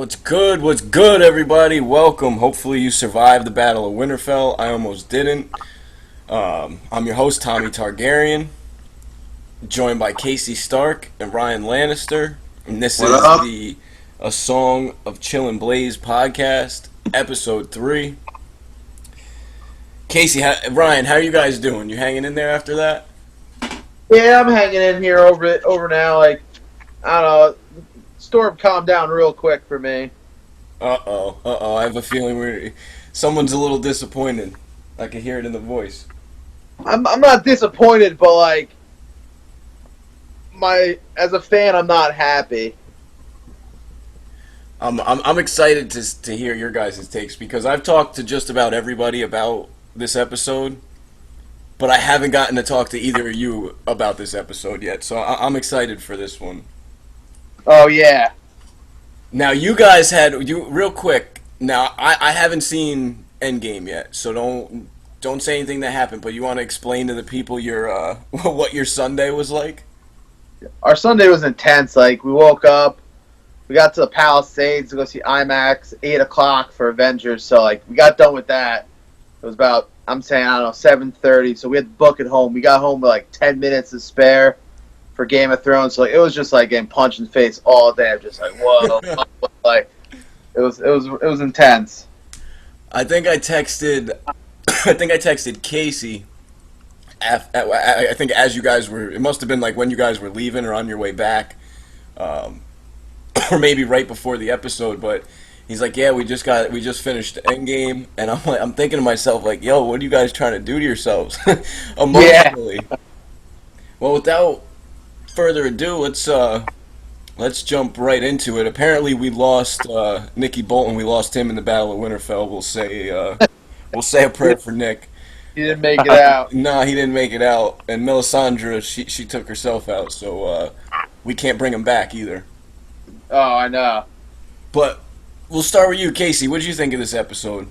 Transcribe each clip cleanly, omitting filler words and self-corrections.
What's good? What's good, everybody? Welcome. Hopefully, you survived the Battle of Winterfell. I almost didn't. I'm your host, Tommy Targaryen, joined by Casey Stark and Ryan Lannister. And this What is up? the A Song of Chill and Blaze podcast, episode 3. Casey, Ryan, how are you guys doing? You hanging in there after that? Yeah, I'm hanging in here over now. I don't know, storm calmed down real quick for me. Uh-oh. I have a feeling someone's a little disappointed. I can hear it in the voice. I'm not disappointed, but my as a fan, I'm not happy. I'm excited to hear your guys' takes because I've talked to just about everybody about this episode, but I haven't gotten to talk to either of you about this episode yet. So I'm excited for this one. Oh yeah, Now you guys had you real quick. Now I haven't seen Endgame yet, so don't say anything that happened. But you want to explain to the people your what your Sunday was like? our Sunday was intense. Like we woke up, we got to the Palisades to go see IMAX 8 o'clock for Avengers. So we got done with that. It was about I'm saying I don't know 7:30. So we had to book it home. We got home with 10 minutes to spare for Game of Thrones. So it was just getting punched in the face all day. I'm just whoa, like it was intense. I think I texted Casey. I think as you guys were, it must have been like when you guys were leaving or on your way back, um, or maybe right before the episode. But he's like, "Yeah, we just finished Endgame," and I'm thinking to myself like, "Yo, what are you guys trying to do to yourselves Yeah. emotionally?" Well, without further ado, let's jump right into it. Apparently, we lost Nicky Bolton. We lost him in the Battle of Winterfell. We'll say a prayer for Nick. He didn't make it out. Nah, he didn't make it out, and Melisandre, she took herself out, so we can't bring him back either. Oh, I know. But we'll start with you, Casey. What did you think of this episode?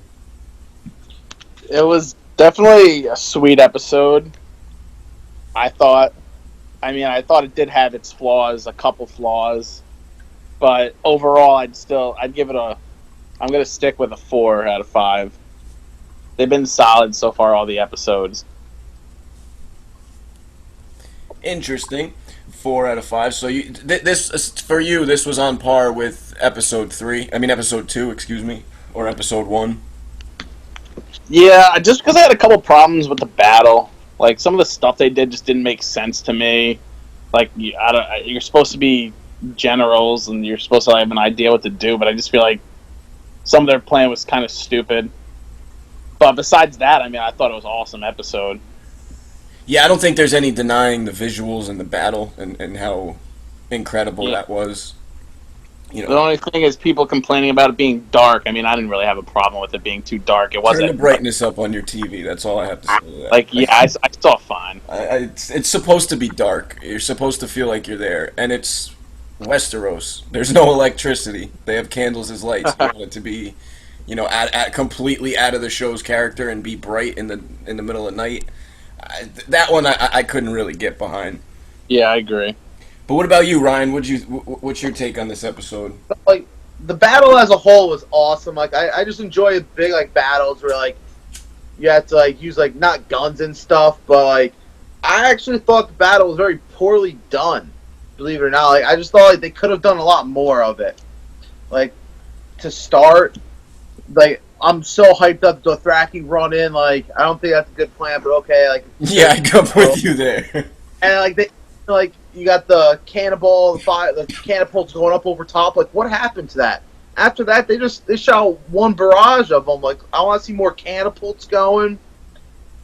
It was definitely a sweet episode. I thought. I thought it did have its flaws, a couple flaws, but overall, I'd give it a. I'm gonna stick with a 4 out of 5. They've been solid so far, all the episodes. Interesting. 4 out of 5. So this for you. This was on par with episode 3. I mean episode 2. Excuse me, or episode 1. Yeah, just because I had a couple problems with the battle. Like some of the stuff they did just didn't make sense to me. Like you're supposed to be generals and you're supposed to have an idea what to do, but I just feel like some of their plan was kind of stupid. But besides that, I thought it was an awesome episode. Yeah, I don't think there's any denying the visuals and the battle and how incredible Yeah. that was. You The know, only thing is people complaining about it being dark. I didn't really have a problem with it being too dark. It turn the wasn't brightness up on your TV. That's all I have to say to that. I saw fine. It's supposed to be dark. You're supposed to feel like you're there, and it's Westeros. There's no electricity. They have candles as lights. You want it to be, at completely out of the show's character and be bright in the middle of night. That one I couldn't really get behind. Yeah, I agree. But what about you, Ryan? What's your take on this episode? The battle as a whole was awesome. I just enjoy big battles where you have to use not guns and stuff, but I actually thought the battle was very poorly done. Believe it or not, I just thought they could have done a lot more of it. To start, I'm so hyped up the Dothraki run in. I don't think that's a good plan, but okay. Yeah, I come with you there. And you got the cannonball, the catapults going up over top. What happened to that? After that, they shot one barrage of them. I want to see more catapults going.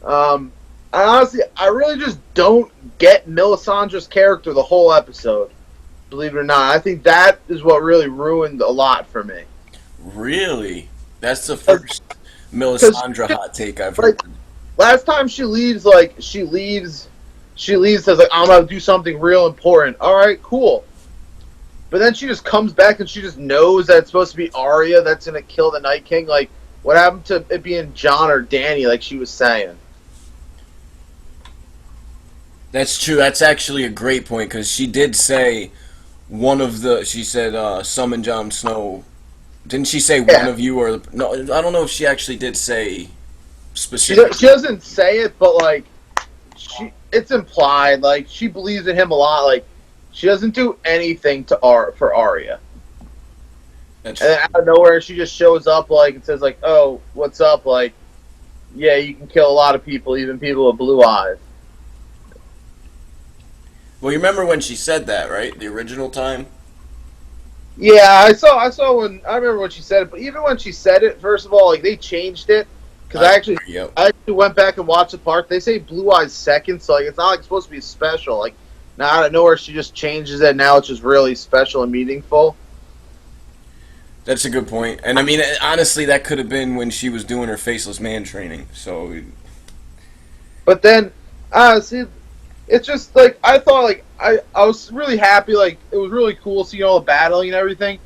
I really just don't get Melisandre's character the whole episode. Believe it or not, I think that is what really ruined a lot for me. Really? That's the first Melisandre hot take I've heard. Last time she leaves, says I'm gonna do something real important. All right, cool. But then she just comes back and she just knows that it's supposed to be Arya that's gonna kill the Night King. What happened to it being Jon or Dany, like she was saying? That's true. That's actually a great point because she did say she said summon Jon Snow Didn't she say Yeah. one of you or no? I don't know if she actually did say She specific. she doesn't say it, but like it's implied. Like she believes in him a lot. Like she doesn't do anything for Arya, That's and then out of nowhere she just shows up like and says like, "Oh, what's up?" Like, yeah, you can kill a lot of people, even people with blue eyes. well, you remember when she said that, right? The original time. Yeah, I remember when she said it, but even when she said it, first of all, like they changed it because Yep. I actually went back and watched the part. They say blue eyes second, so like it's not like it's supposed to be special. Like now out of nowhere, she just changes it. Now it's just really special and meaningful. That's a good point. And I mean, honestly, that could have been when she was doing her faceless man training. So, But then, see, it's just like I thought. Like I was really happy. Like it was really cool seeing all the battling and everything.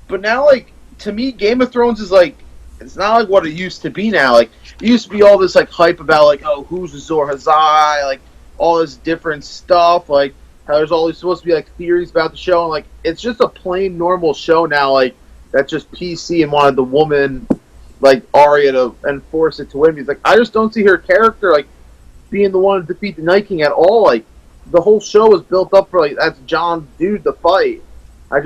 But now, like to me, Game of Thrones is like it's not like what it used to be now. Like it used to be all this like hype about like oh who's Azor Ahai, like all this different stuff. Like how there's always supposed to be like theories about the show, and like it's just a plain normal show now. Like that's just PC and wanted the woman like Arya to enforce it to win. Because like I just don't see her character like being the one to defeat the Night King at all. Like the whole show was built up for like that's John's dude to fight. I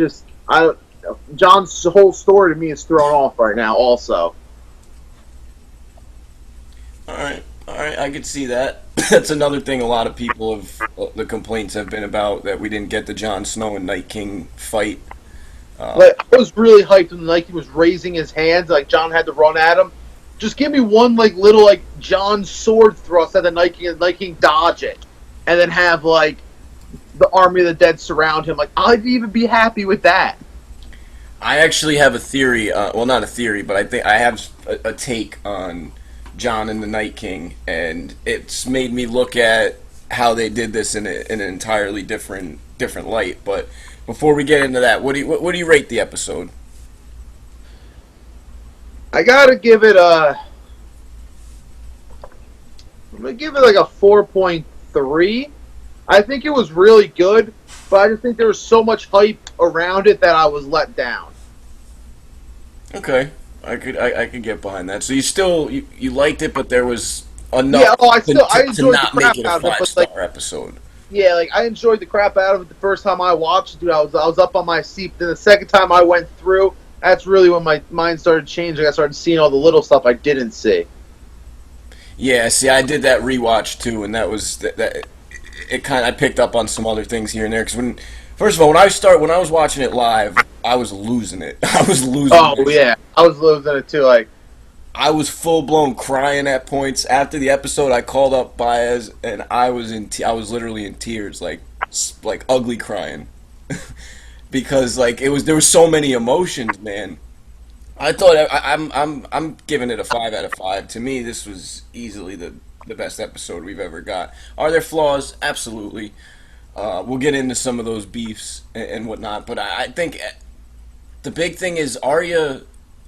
John's whole story to me is thrown off right now. Also, all right, I could see that. That's another thing. A lot of people have the complaints have been about that we didn't get the Jon Snow and Night King fight. like I was really hyped when the Night King was raising his hands. Like John had to run at him. Just give me one like little like John sword thrust at the Night King, and the Night King dodge it, and then have like the army of the dead surround him. Like I'd even be happy with that. I actually have a theory. Well, not a theory, but I think I have a take on John and the Night King, and it's made me look at how they did this in an entirely different light. But before we get into that, what do you rate the episode? I gotta give it a. I'm gonna give it like a 4.3. I think it was really good, but I just think there was so much hype around it that I was let down. Okay, I could get behind that. So you liked it, but there was enough Yeah, oh, I to enjoyed the not crap make it a out of it, five but like, star episode. yeah, like I enjoyed the crap out of it the first time I watched it, dude. I was up on my seat. Then the second time I went through, that's really when my mind started changing. I started seeing all the little stuff I didn't see. Yeah, see, I did that rewatch too, and that was that. It kind of I picked up on some other things here and there because first of all, when I was watching it live, I was losing it. I was losing Oh it. yeah, I was losing it too. Like, I was full blown crying at points after the episode. I called up Baez and I was I was literally in tears, like ugly crying, because like there was so many emotions, man. I thought I'm giving it a 5 out of 5. To me, this was easily the best episode we've ever got. Are there flaws? Absolutely. We'll get into some of those beefs and whatnot, but I think the big thing is Arya.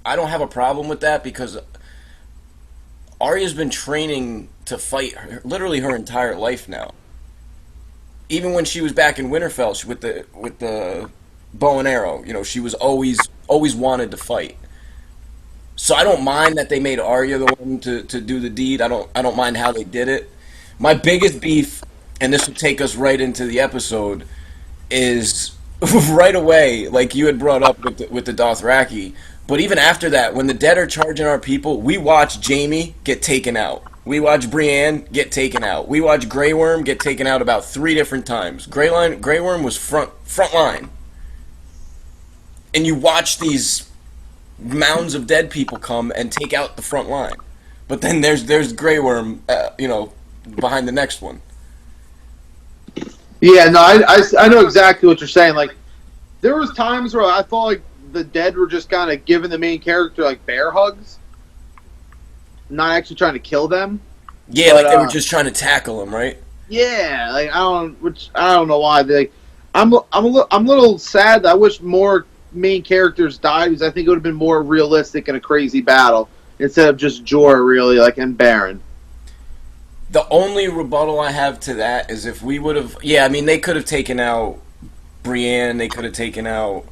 I don't have a problem with that because Arya's been training to fight literally her entire life now. Even when she was back in Winterfell with the bow and arrow, she was always wanted to fight. So I don't mind that they made Arya the one to do the deed. I don't mind how they did it. My biggest beef, and this will take us right into the episode, is right away, like you had brought up with the Dothraki. But even after that, when the dead are charging our people, we watch Jaime get taken out. We watch Brienne get taken out. We watch Grey Worm get taken out about 3 different times. Grey Worm was front line, and you watch these mounds of dead people come and take out the front line. But then there's Grey Worm, behind the next one. yeah, no, I know exactly what you're saying. Like, there was times where I thought like the dead were just kind of giving the main character like bear hugs, not actually trying to kill them. Yeah, But, like they were just trying to tackle him, right? Yeah, like I don't know why. Like, I'm a little sad. That I wish more main characters died because I think it would have been more realistic in a crazy battle instead of just Jorah really like and Baron. The only rebuttal I have to that is if we would have, yeah, I mean they could have taken out Brienne, they could have taken out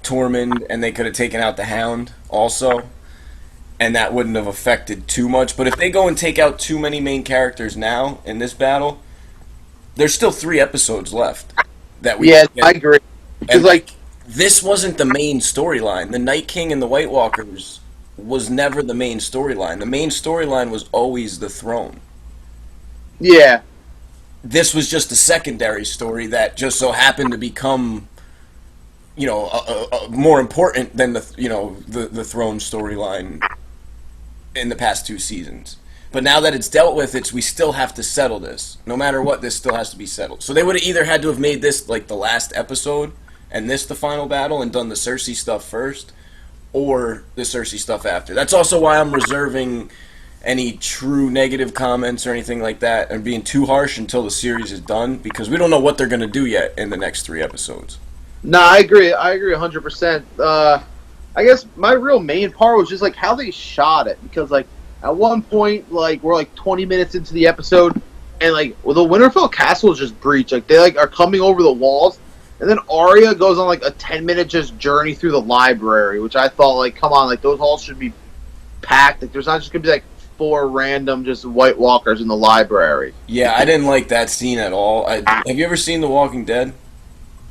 Tormund, and they could have taken out the Hound also, and that wouldn't have affected too much. But if they go and take out too many main characters now in this battle, there's still 3 episodes left that we Yeah, can get. I agree. Because And like, this wasn't the main storyline. The Night King and the White Walkers was never the main storyline. The main storyline was always the throne. yeah, This was just a secondary story that just so happened to become, more important than the throne storyline in the past 2 seasons. But now that it's dealt with, we still have to settle this. No matter what, this still has to be settled. So they would have either had to have made this like the last episode and this the final battle and done the Cersei stuff first, or the Cersei stuff after. That's also why I'm reserving any true negative comments or anything like that and being too harsh until the series is done, because we don't know what they're going to do yet in the next 3 episodes. no, I agree. I agree 100%. I guess my real main part was just like how they shot it, because like at one point, like we're like 20 minutes into the episode, and like the Winterfell castle is just breached. Like they like are coming over the walls, and then Arya goes on like a 10-minute just journey through the library, which I thought like, come on, like those halls should be packed. Like there's not just gonna be like 4 random just White Walkers in the library. Yeah, I didn't like that scene at all. Have you ever seen The Walking Dead?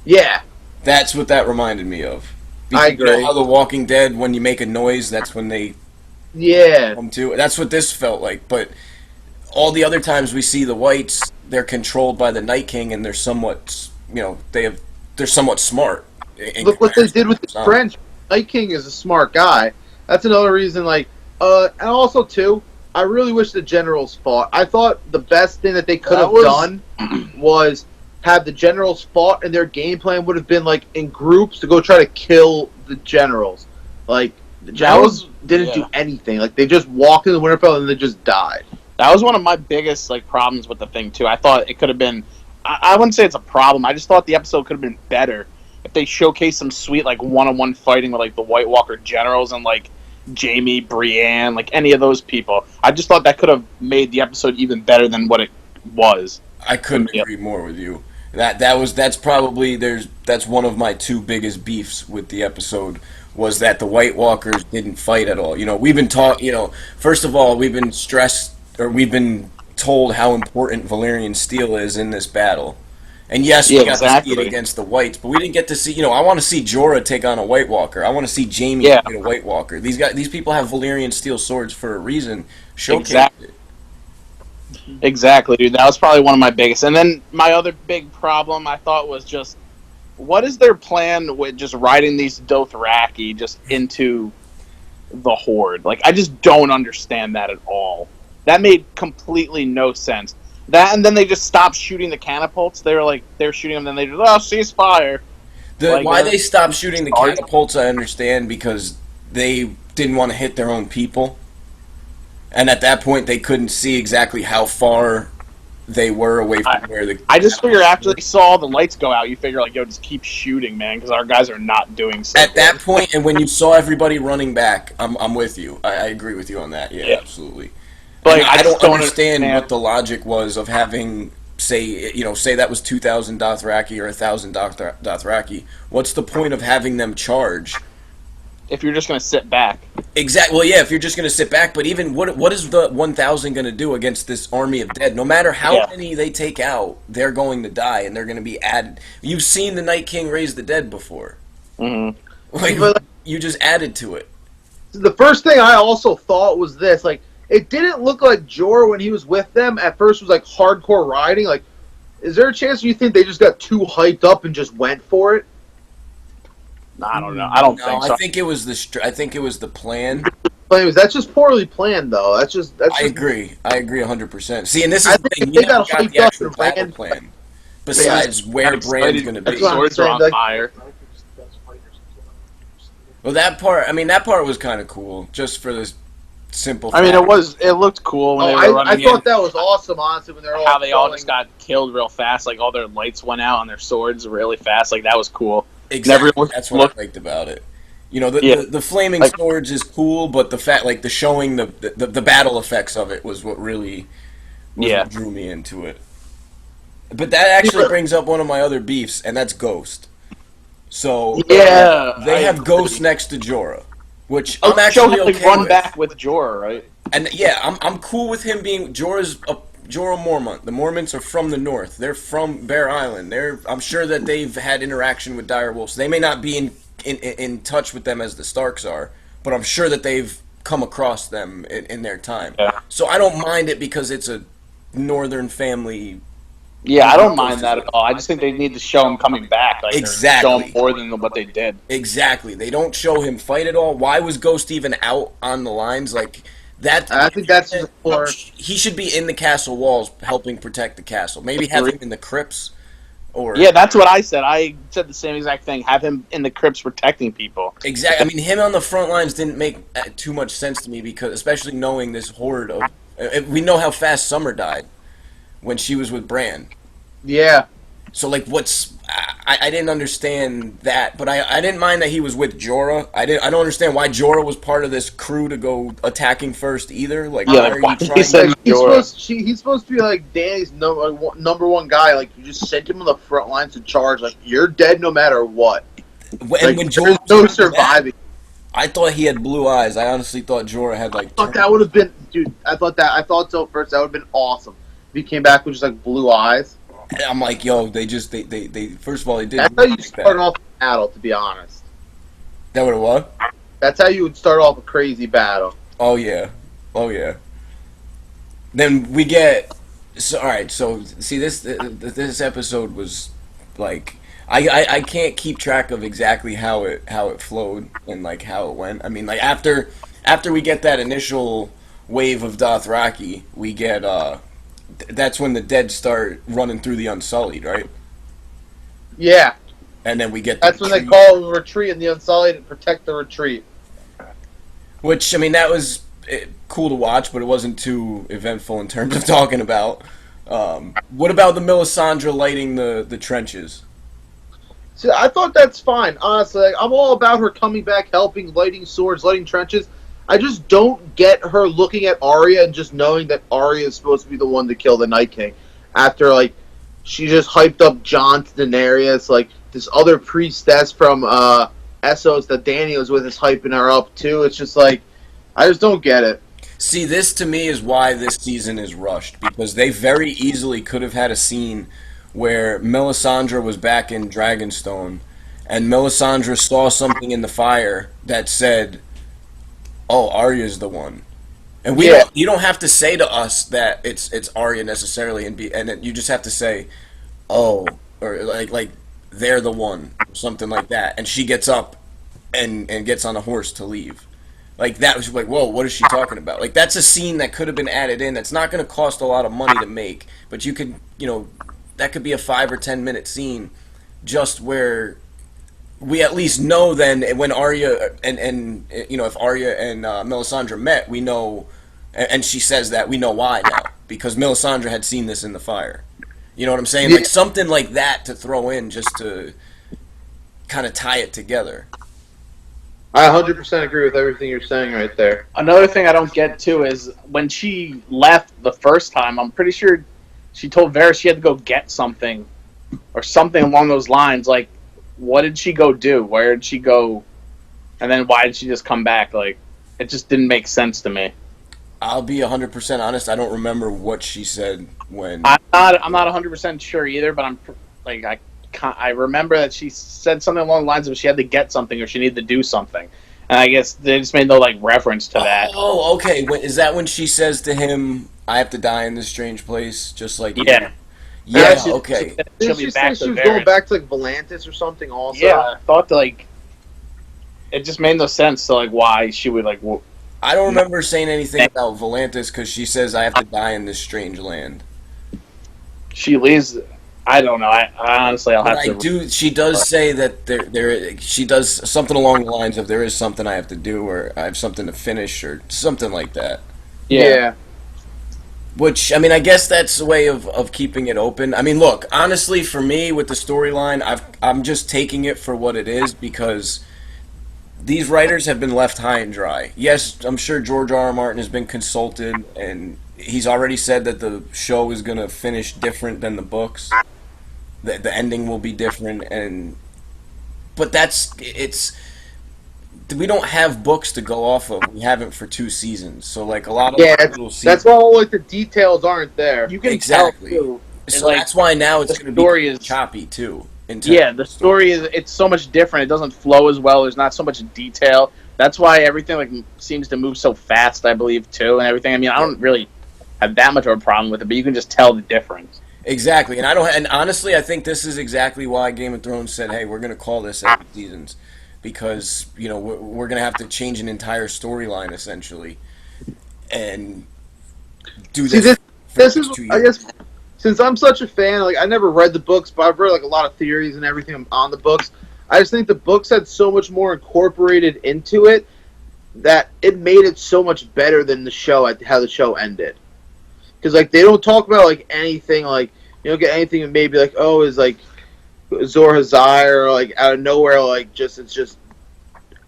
Yeah, That's what that reminded me of. I You know agree. how The Walking Dead, when you make a noise, that's when they Yeah, come to. That's what this felt like. But all the other times we see the Whites, they're controlled by the Night King, and they're somewhat, they're somewhat smart. look what they did with the French. Night King is a smart guy. That's another reason. Like, and also too, I really wish the generals fought. I thought the best thing that they could have done was have the generals fought, and their game plan would have been like in groups to go try to kill the generals. Like the generals didn't do anything. Like they just walked into Winterfell and they just died. That was one of my biggest like problems with the thing too. I thought it could have been. I wouldn't say it's a problem. I just thought the episode could have been better if they showcased some sweet like one-on-one fighting with like the White Walker generals and like Jamie, Brienne, like any of those people. I just thought that could have made the episode even better than what it was. I couldn't agree more with you. That's probably that's one of my 2 biggest beefs with the episode, was that the White Walkers didn't fight at all. We've been taught, first of all, we've been stressed, or we've been told how important Valyrian steel is in this battle. And yes, we got to see it against the Whites, but we didn't get to see, I want to see Jorah take on a White Walker. I want to see Jamie fight a White Walker. These people have Valyrian steel swords for a reason. Showcase it. Exactly, dude. That was probably one of my biggest. And then my other big problem I thought was just, what is their plan with just riding these Dothraki just into the Horde? Like, I just don't understand that at all. That made completely no sense. That, and then they just stopped shooting the catapults. They were shooting them, then they just, ceasefire. Why they stopped shooting the catapults, I understand, because they didn't want to hit their own people. And at that point, they couldn't see exactly how far they were away from where the... I just figure after they saw the lights go out, you figure, like, yo, just keep shooting, man, because our guys are not doing so At that point, and when you saw everybody running back, I'm with you. I agree with you on that. Yeah. Absolutely. But I don't understand what the logic was of having, say that was 2,000 Dothraki or 1,000 Dothraki. What's the point of having them charge? If you're just going to sit back. Exactly. Well, yeah, if you're just going to sit back, but even what is the 1,000 going to do against this army of dead? No matter how many they take out, they're going to die, and they're going to be added. You've seen the Night King raise the dead before. Mm-hmm. Like, you just added to it. The first thing I also thought was this, like, it didn't look like Jorah when he was with them at first was like hardcore riding. Like, is there a chance you think they just got too hyped up and just went for it? I don't know. I don't think so. I think it was the plan. That's just poorly planned, though. I agree. I agree 100%. See, and this is the thing. They got hyped the up actual and battle ran. plan. Besides where Bran's going to be. Swords are on fire. Well, that part was kind of cool, just for this simple fact. I mean, it looked cool when they were running I thought that was awesome, honestly, when they're all... How they all just got killed real fast, like all their lights went out on their swords really fast, like that was cool. Exactly, that's what I liked about it. The flaming swords is cool, but the fact, like, the showing the battle effects of it was what really what drew me into it. But that actually brings up one of my other beefs, and that's Ghost. So Yeah, they I have agree. Ghost next to Jorah, which Oh, I'm the show actually had to okay run with. back with Jorah, right? And yeah, I'm cool with him being Jorah Mormont. The Mormonts are from the north. They're from Bear Island. I'm sure that they've had interaction with dire wolves. They may not be in touch with them as the Starks are, but I'm sure that they've come across them in their time. Yeah. So I don't mind it because it's a northern family. Yeah, I don't Ghost mind is that at with. all. I just think they need to show him coming back, like, or show him Exactly. more than what they did. Exactly. They don't show him fight at all. Why was Ghost even out on the lines? Like that. I think that's just for. He should be in the castle walls, helping protect the castle. Maybe have him in the crypts, or Yeah, that's what I said. I said the same exact thing. Have him in the crypts protecting people. exactly. I mean, him on the front lines didn't make too much sense to me because, especially knowing this horde of, we know how fast Summer died when she was with Bran. Yeah, So like, I didn't understand that, but I didn't mind that he was with Jorah. I don't understand why Jorah was part of this crew to go attacking first either. Like, Yeah, why like, are why you did he trying? send like he's Jorah? he's supposed to be like Danny's number one guy. Like you just sent him on the front lines to charge. Like you're dead no matter what. And Like when there's Jorah no was doing that, surviving. I thought he had blue eyes. I honestly thought Jorah had like. I thought that would have been, dude. I thought so first. That would have been awesome. If he came back with just like blue eyes. I'm like, yo, they first of all they did. That's how you like start that. off a battle. To be honest, That would have what? that's how you would start off a crazy battle. Oh yeah, oh yeah. Then we get. So all right, so see this episode was like I can't keep track of exactly how it flowed and like how it went. I mean like after we get that initial wave of Dothraki, we get that's when the dead start running through the Unsullied, right? Yeah, And then we get the that's when they retreat, call a retreat and the Unsullied and protect the retreat. which I mean that was cool to watch, but it wasn't too eventful in terms of talking about. What about the Melisandre lighting the trenches? See, I thought that's fine. Honestly, like, I'm all about her coming back, helping, lighting swords, lighting trenches. I just don't get her looking at Arya and just knowing that Arya is supposed to be the one to kill the Night King. After like she just hyped up Jon to Daenerys, like this other priestess from Essos that Dany was with is hyping her up too. It's just like I just don't get it. See, this to me is why this season is rushed because they very easily could have had a scene where Melisandre was back in Dragonstone and Melisandre saw something in the fire that said, "Oh, Arya's the one." And Yeah. you don't have to say to us that it's Arya necessarily and then you just have to say, "Oh," or like they're the one or something like that. And she gets up and gets on a horse to leave. Like that was like, whoa, what is she talking about? Like that's a scene that could have been added in. That's not going to cost a lot of money to make, but you could, that could be a 5 or 10 minute scene, just where we at least know then when Arya and if Arya and Melisandre met, we know, and she says that we know why now because Melisandre had seen this in the fire. You know what I'm saying? Yeah. Like something like that to throw in just to kind of tie it together. I 100% agree with everything you're saying right there. Another thing I don't get too is when she left the first time, I'm pretty sure she told Varys she had to go get something or something along those lines. Like, what did she go do? Where did she go? And then why did she just come back? Like, it just didn't make sense to me. I'll be 100% honest. I don't remember what she said when. I'm not 100% sure either, but I'm like I remember that she said something along the lines of she had to get something or she needed to do something, and I guess they just made no like reference to that. Oh, okay. Is that when she says to him, "I have to die in this strange place," just like you? Yeah. Yeah. she- Okay. She'll Didn't be she back say to she was going Varys. back to like Volantis or something also? Yeah, I thought like it just made no sense to like why she would like. I don't remember saying anything about Volantis because she says, "I have to die in this strange land." She leaves. I don't know. I honestly, I'll But have I to. do. She does say that she does something along the lines of, "There is something I have to do," or "I have something to finish," or something like that. Yeah. Which, I mean, I guess that's a way of keeping it open. I mean, look, honestly, for me, with the storyline, I'm just taking it for what it is because these writers have been left high and dry. Yes, I'm sure George R. R. Martin has been consulted, and he's already said that the show is going to finish different than the books. The ending will be different, but it's we don't have books to go off of. We haven't for 2 seasons, so like a lot of Yeah, little that's why all like the details aren't there. You can exactly. tell too. So Like that's why now the it's going to story be is choppy too. In terms yeah, of the story is it's so much different. It doesn't flow as well. There's not so much detail. That's why everything like seems to move so fast. I believe too, and everything. I mean, I don't really have that much of a problem with it, but you can just tell the difference. Exactly, and I don't. And honestly, I think this is exactly why Game of Thrones said, "Hey, we're going to call this 8 seasons," because we're going to have to change an entire storyline essentially, and do See, this for this the is next 2 I years. guess since I'm such a fan, like I never read the books, but I've read like a lot of theories and everything on the books. I just think the books had so much more incorporated into it that it made it so much better than the show at how the show ended. Because like they don't talk about like anything like you don't get anything that maybe like oh is like Azor Ahai or like out of nowhere like just it's just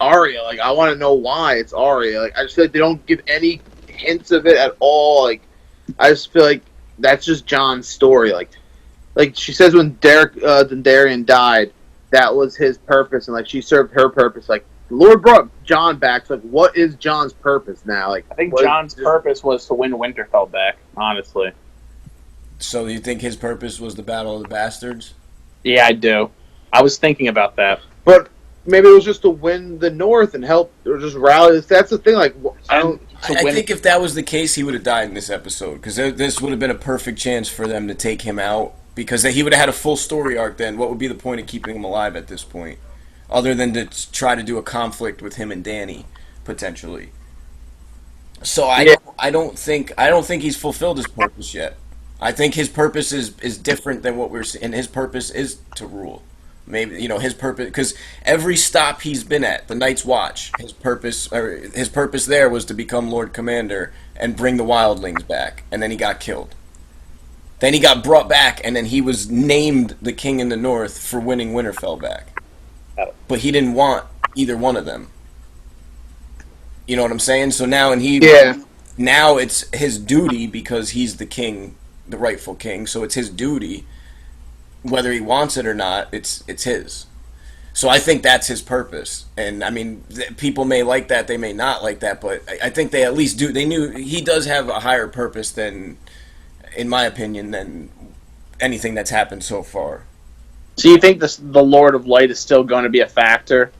Arya. Like I want to know why it's Arya. Like I just feel like they don't give any hints of it at all. Like I just feel like that's just Jon's story. Like she says when Derek Dondarrion died, that was his purpose, and like she served her purpose. Like the Lord brought Jon back. So like, what is Jon's purpose now? Like I think what Jon's purpose was to win Winterfell back. Honestly, So you think his purpose was the Battle of the Bastards? yeah, I do. I was thinking about that. But maybe it was just to win the North and help or just rally. That's the thing. Like I don't. I think if that was the case, he would have died in this episode because this would have been a perfect chance for them to take him out because he would have had a full story arc. Then what would be the point of keeping him alive at this point, other than to try to do a conflict with him and Dany potentially? So I don't think he's fulfilled his purpose yet. I think his purpose is different than what we're seeing. And his purpose is to rule. Maybe his purpose because every stop he's been at, the Night's Watch, his purpose there was to become Lord Commander and bring the wildlings back, and then he got killed. Then he got brought back, and then he was named the King in the North for winning Winterfell back. But he didn't want either one of them. You know what I'm saying? So now now it's his duty because he's the king, the rightful king. So it's his duty. Whether he wants it or not, it's his. So I think that's his purpose. And I mean, people may like that, they may not like that, but I think they at least do. They knew he does have a higher purpose than, in my opinion, than anything that's happened so far. So you think the Lord of Light is still going to be a factor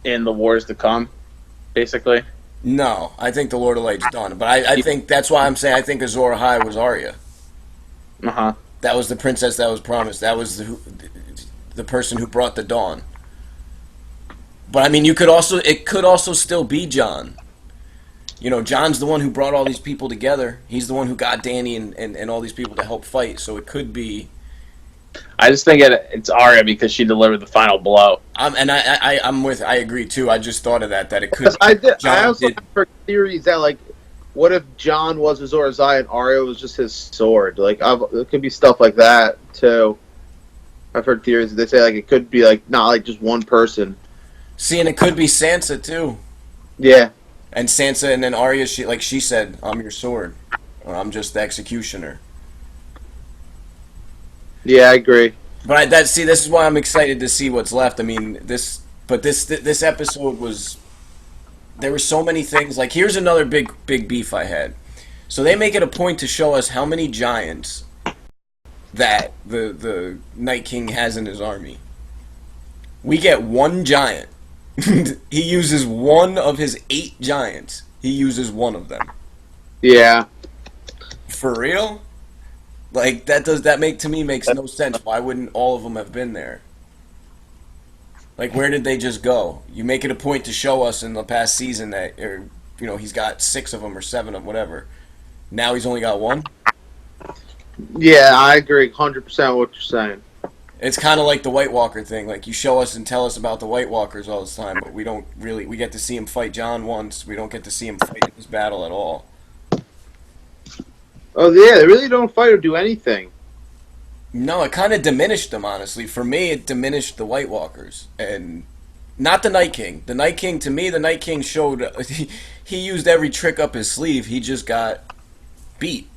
in the wars to come, basically? No, I think the Lord of Light's done. But I think that's why I'm saying I think Azor Ahai was Arya. Uh-huh. That was the princess that was promised. That was the person who brought the dawn. But I mean, it could also still be Jon. Jon's the one who brought all these people together. He's the one who got Dany and all these people to help fight. So it could be. I just think it's Arya because she delivered the final blow. I agree too. I just thought of that it could. I also heard theories that like, what if Jon was Azor Ahai and Arya was just his sword? Like, it could be stuff like that too. I've heard theories that they say like it could be like not like just one person. See, and it could be Sansa too. Yeah. And Sansa and then Arya, she said, "I'm your sword, or I'm just the executioner." Yeah, I agree. But this is why I'm excited to see what's left. I mean, this episode was. There were so many things. Like, here's another big beef I had. So they make it a point to show us how many giants that the Night King has in his army. We get one giant. He uses one of his 8 giants. He uses one of them. Yeah. For real? Like, makes no sense. Why wouldn't all of them have been there? Like, where did they just go? You make it a point to show us in the past season that, he's got 6 of them or 7 of them, whatever. Now he's only got 1? Yeah, I agree 100% what you're saying. It's kind of like the White Walker thing. Like, you show us and tell us about the White Walkers all the time, but we get to see him fight Jon once. We don't get to see him fight this battle at all. Oh, yeah, they really don't fight or do anything. No, it kind of diminished them, honestly. For me, it diminished the White Walkers. And not the Night King. The Night King, to me, the Night King showed... he used every trick up his sleeve. He just got beat.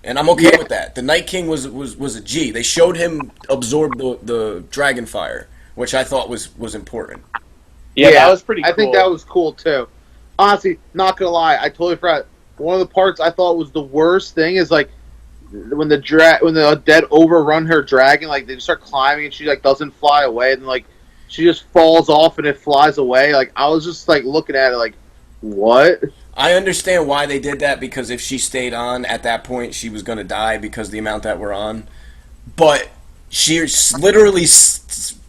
And I'm okay with that. The Night King was a G. They showed him absorb the dragon fire which I thought was important. Yeah, that was pretty cool. I think that was cool too. Honestly, not gonna lie, I totally forgot. One of the parts I thought was the worst thing is like when the dead overrun her dragon, like they just start climbing and she like doesn't fly away, and like she just falls off and it flies away. Like I was just like looking at it like, what? I understand why they did that, because if she stayed on at that point, she was going to die because the amount that we're on. But she literally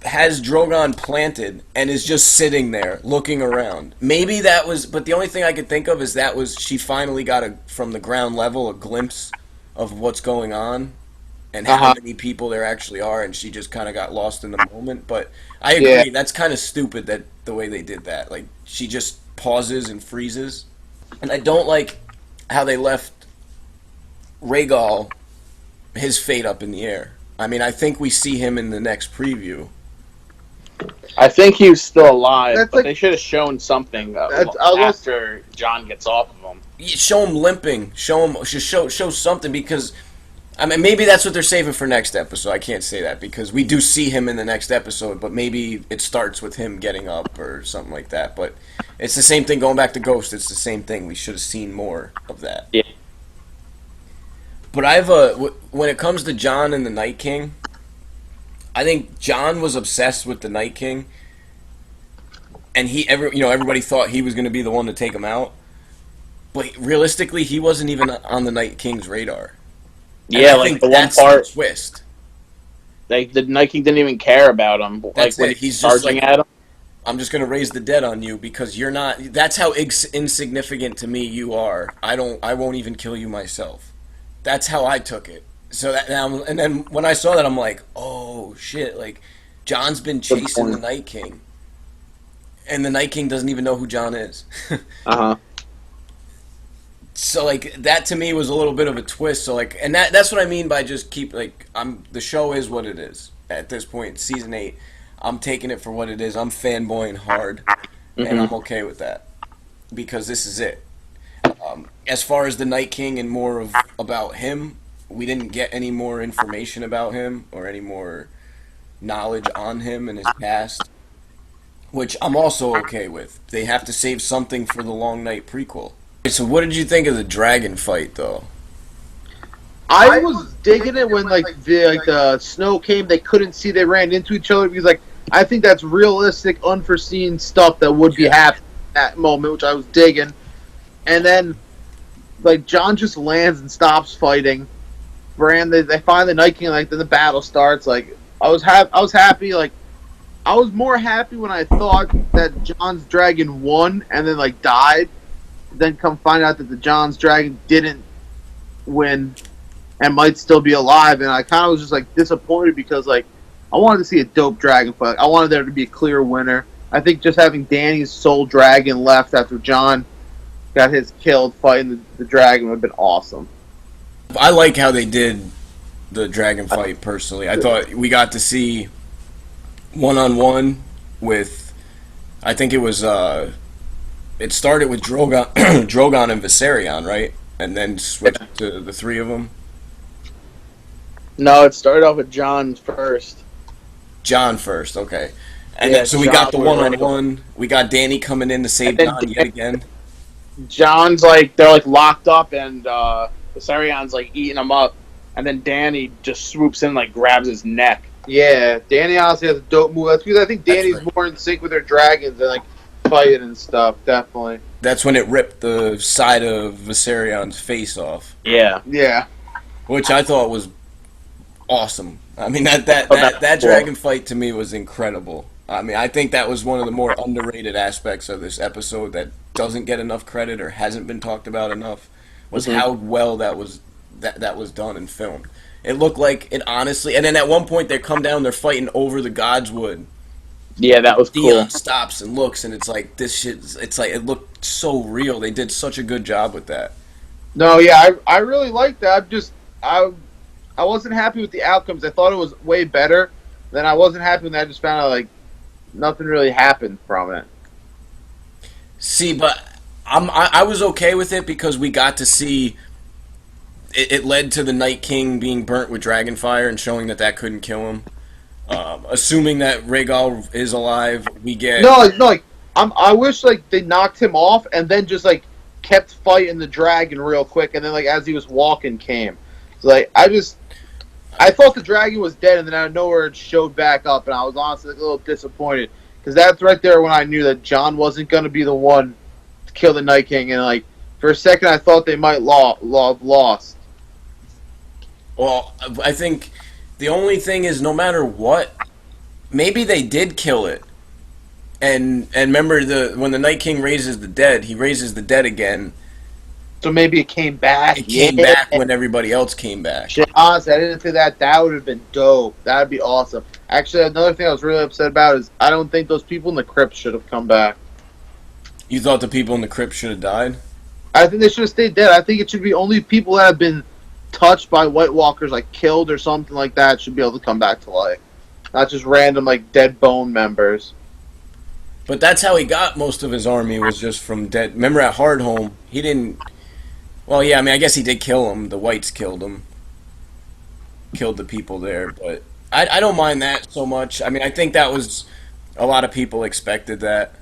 has Drogon planted and is just sitting there looking around. Maybe that was, but the only thing I could think of is that was she finally got from the ground level a glimpse of what's going on and how many people there actually are, and she just kind of got lost in the moment. But I agree, that's kind of stupid that the way they did that. Like she just pauses and freezes. And I don't like how they left Rhaegal, his fate up in the air. I mean, I think we see him in the next preview. I think he was still alive, That's but like- they should have shown something after Jon gets off of him. Show him limping. Show something, because I mean, maybe that's what they're saving for next episode. I can't say that because we do see him in the next episode, but maybe it starts with him getting up or something like that. But it's the same thing going back to Ghost. It's the same thing. We should have seen more of that. Yeah. But when it comes to Jon and the Night King, I think Jon was obsessed with the Night King, and everybody thought he was going to be the one to take him out. But realistically, he wasn't even on the Night King's radar. And Yeah, I like think the one that's part, the twist. like the Night King didn't even care about him. That's like when it. He's he's just charging like, at him. I'm just going to raise the dead on you because you're not. That's how insignificant to me you are. I won't even kill you myself. That's how I took it. So that now, and then when I saw that, I'm like, oh shit! Like Jon's been chasing the Night King, and the Night King doesn't even know who Jon is. So like that to me was a little bit of a twist. So like, and that's what I mean by just keep like the show is what it is at this point. Season 8, I'm taking it for what it is. I'm fanboying hard, and I'm okay with that because this is it. As far as the Night King and more about him, we didn't get any more information about him or any more knowledge on him and his past, which I'm also okay with. They have to save something for the Long Night prequel. So what did you think of the dragon fight, though? I was digging it when the snow came. They couldn't see. They ran into each other because I think that's realistic, unforeseen stuff that would be happening at that moment, which I was digging. And then Jon just lands and stops fighting. Bran, they find the Night King. Then the battle starts. I was happy. I was more happy when I thought that Jon's dragon won and then died. Then come find out that the Jon's dragon didn't win and might still be alive, and I kind of was just disappointed because I wanted to see a dope dragon fight. I wanted there to be a clear winner. I think just having Dany's sole dragon left after Jon got his killed fighting the dragon would have been awesome. I like how they did the dragon fight personally. I thought we got to see one-on-one with, I think it was it started with Drogon, Drogon and Viserion, right? And then switched to the three of them. No, it started off with Jon first. Jon first, okay. And Yeah, then, so we Jon got the was one-on-one. We got Dany coming in to save Jon yet again. Jon's they're locked up, and Viserion's eating him up, and then Dany just swoops in and grabs his neck. Yeah, Dany honestly has a dope move. That's because I think That's Dany's right. more in sync with her dragons and fighting and stuff. Definitely. That's when it ripped the side of Viserion's face off, Yeah. Yeah. which I thought was awesome. I mean, that dragon fight to me was incredible. I mean, I think that was one of the more underrated aspects of this episode that doesn't get enough credit or hasn't been talked about enough, was how well that was done and filmed. It looked like it honestly, and then at one point they come down, they're fighting over the Godswood. Yeah, that was cool. Theon stops and looks, and it's this shit. It's it looked so real. They did such a good job with that. No, yeah, I really liked that. I wasn't happy with the outcomes. I thought it was way better. Then I wasn't happy when I just found out nothing really happened from it. See, but I was okay with it because we got to see. It led to the Night King being burnt with dragonfire and showing that couldn't kill him. Assuming that Rhaegal is alive, we get No, like I wish like they knocked him off and then just like kept fighting the dragon real quick, and then like as he was walking came. So like I thought the dragon was dead, and then out of nowhere it showed back up, and I was honestly like, a little disappointed because that's right there when I knew that Jon wasn't going to be the one to kill the Night King, and like for a second I thought they might have lost. Well, I think the only thing is, no matter what, maybe they did kill it. And remember when the Night King raises the dead, he raises the dead again. So maybe it came back. It came back when everybody else came back. Shit, honestly, I didn't think that. That would have been dope. That would be awesome. Actually, another thing I was really upset about is I don't think those people in the crypt should have come back. You thought the people in the crypt should have died? I think they should have stayed dead. I think it should be only people that have been touched by White Walkers, like killed or something like that, should be able to come back to life. Not just random, like, dead bone members. But that's how he got most of his army, was just from dead. Remember at Hardhome, he didn't. Well, yeah, I mean, I guess he did kill him. The Whites killed him. Killed the people there, but I don't mind that so much. I mean, I think that was a lot of people expected that.